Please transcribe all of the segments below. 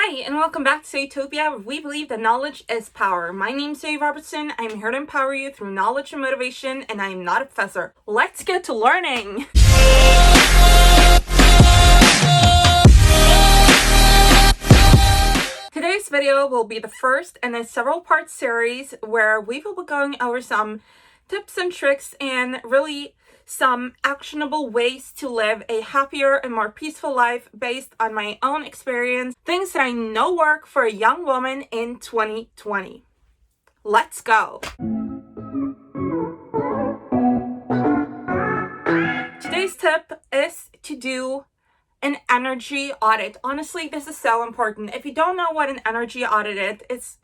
Hi, and welcome back to Utopia, where we believe that knowledge is power. My name's Dave Robertson. I'm here to empower you through knowledge and motivation, and I am not a professor. Let's get to learning! Today's video will be the first in a several-part series where we will be going over some tips and tricks and really some actionable ways to live a happier and more peaceful life based on my own experience, things that I know work for a young woman in 2020. Let's go! Today's tip is to do an energy audit. Honestly, this is so important. If you don't know what an energy audit is,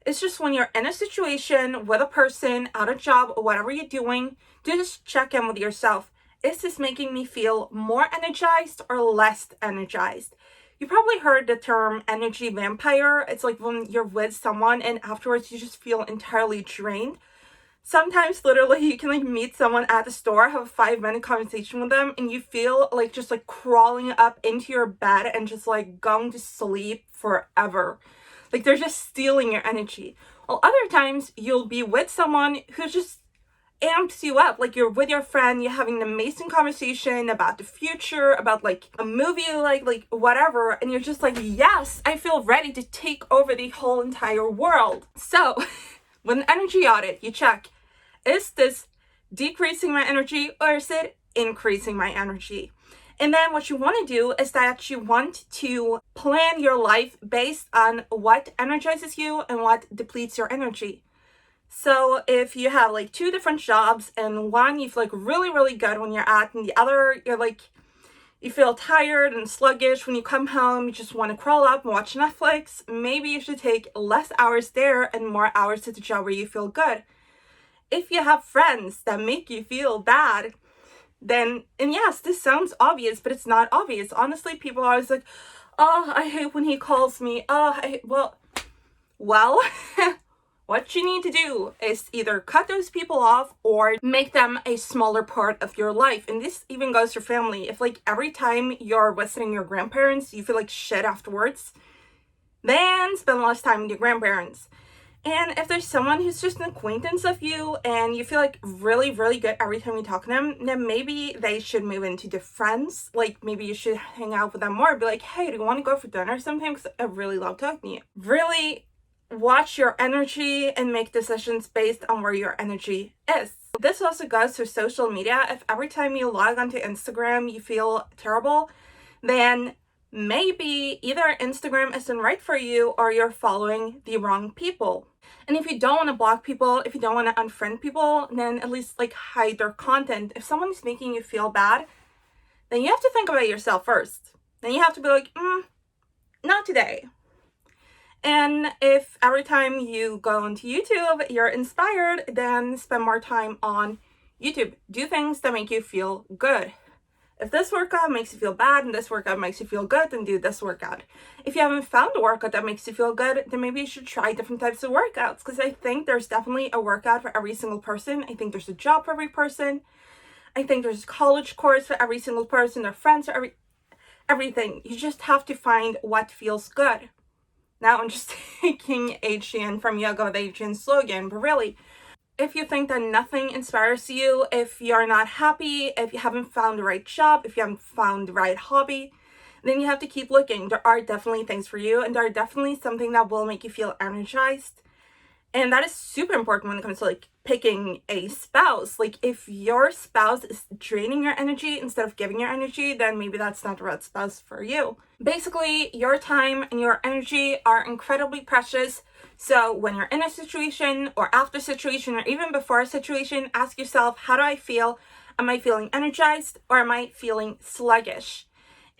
it's just when you're in a situation with a person, at a job, or whatever you're doing, just check in with yourself. Is this making me feel more energized or less energized? You probably heard the term energy vampire. It's like when you're with someone and afterwards you just feel entirely drained. Sometimes literally you can meet someone at the store, have a 5-minute conversation with them, and you feel just crawling up into your bed and just going to sleep forever. They're just stealing your energy. Well, other times you'll be with someone who just amps you up. You're with your friend, you're having an amazing conversation about the future, about a movie you like whatever, and you're just yes, I feel ready to take over the whole entire world. So with an energy audit, you check, is this decreasing my energy or is it increasing my energy? And then what you want to do is that you want to plan your life based on what energizes you and what depletes your energy. So if you have 2 different jobs and one you feel really, really good when you're at, and the other you're you feel tired and sluggish when you come home, you just want to crawl up and watch Netflix, maybe you should take less hours there and more hours at the job where you feel good. If you have friends that make you feel bad, then, and yes, this sounds obvious, but it's not obvious. Honestly, people are always oh, I hate when he calls me. Well, what you need to do is either cut those people off or make them a smaller part of your life. And this even goes for family. If every time you're visiting your grandparents, you feel like shit afterwards, then spend less time with your grandparents. And if there's someone who's just an acquaintance of you and you feel really, really good every time you talk to them, then maybe they should move into the friends. Maybe you should hang out with them more. Be hey, do you want to go for dinner sometime? Because I really love talking to you. Really watch your energy and make decisions based on where your energy is. This also goes for social media. If every time you log onto Instagram you feel terrible, then maybe either Instagram isn't right for you or you're following the wrong people. And if you don't want to block people, if you don't want to unfriend people, then at least hide their content. If someone's making you feel bad, then you have to think about yourself first. Then you have to be not today. And if every time you go onto YouTube you're inspired, then spend more time on YouTube. Do things that make you feel good. If this workout makes you feel bad and this workout makes you feel good, then do this workout. If you haven't found a workout that makes you feel good, then maybe you should try different types of workouts, because I think there's definitely a workout for every single person. I think there's a job for every person. I think there's a college course for every single person, their friends for everything. You just have to find what feels good. Now I'm just taking Adrian from Yoga with Adrian's slogan, but really, if you think that nothing inspires you, if you're not happy, if you haven't found the right job, if you haven't found the right hobby, then you have to keep looking. There are definitely things for you, and there are definitely something that will make you feel energized. And that is super important when it comes to picking a spouse. If your spouse is draining your energy instead of giving your energy, then maybe that's not the right spouse for you. Basically, your time and your energy are incredibly precious. So when you're in a situation or after a situation or even before a situation, ask yourself, how do I feel? Am I feeling energized or am I feeling sluggish?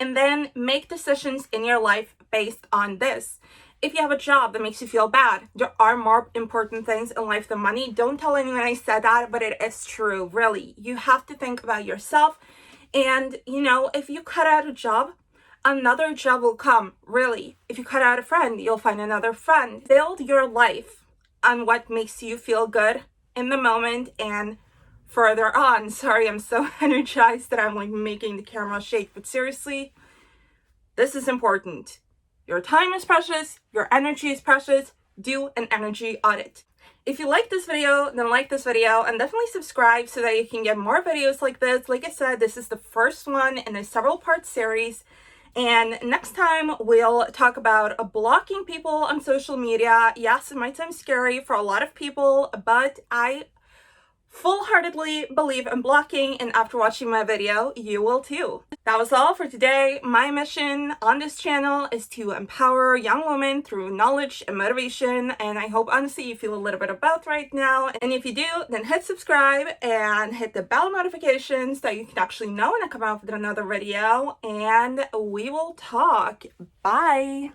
And then make decisions in your life based on this. If you have a job that makes you feel bad, there are more important things in life than money. Don't tell anyone I said that, but it is true, really. You have to think about yourself. And, if you cut out a job, another job will come, really. If you cut out a friend, you'll find another friend. Build your life on what makes you feel good in the moment and further on. Sorry, I'm so energized that I'm making the camera shake, but seriously, This is important. Your time is precious, your energy is precious. Do an energy audit. If you like this video, then like this video and definitely subscribe so that you can get more videos like this. Like I said, this is the first one in a several part series. And next time we'll talk about blocking people on social media. Yes, it might sound scary for a lot of people, but I full-heartedly believe in blocking, and after watching my video, you will too. That was all for today. My mission on this channel is to empower young women through knowledge and motivation, and I hope honestly you feel a little bit of both right now. And if you do, then hit subscribe and hit the bell notifications so you can actually know when I come out with another video, and we will talk. Bye!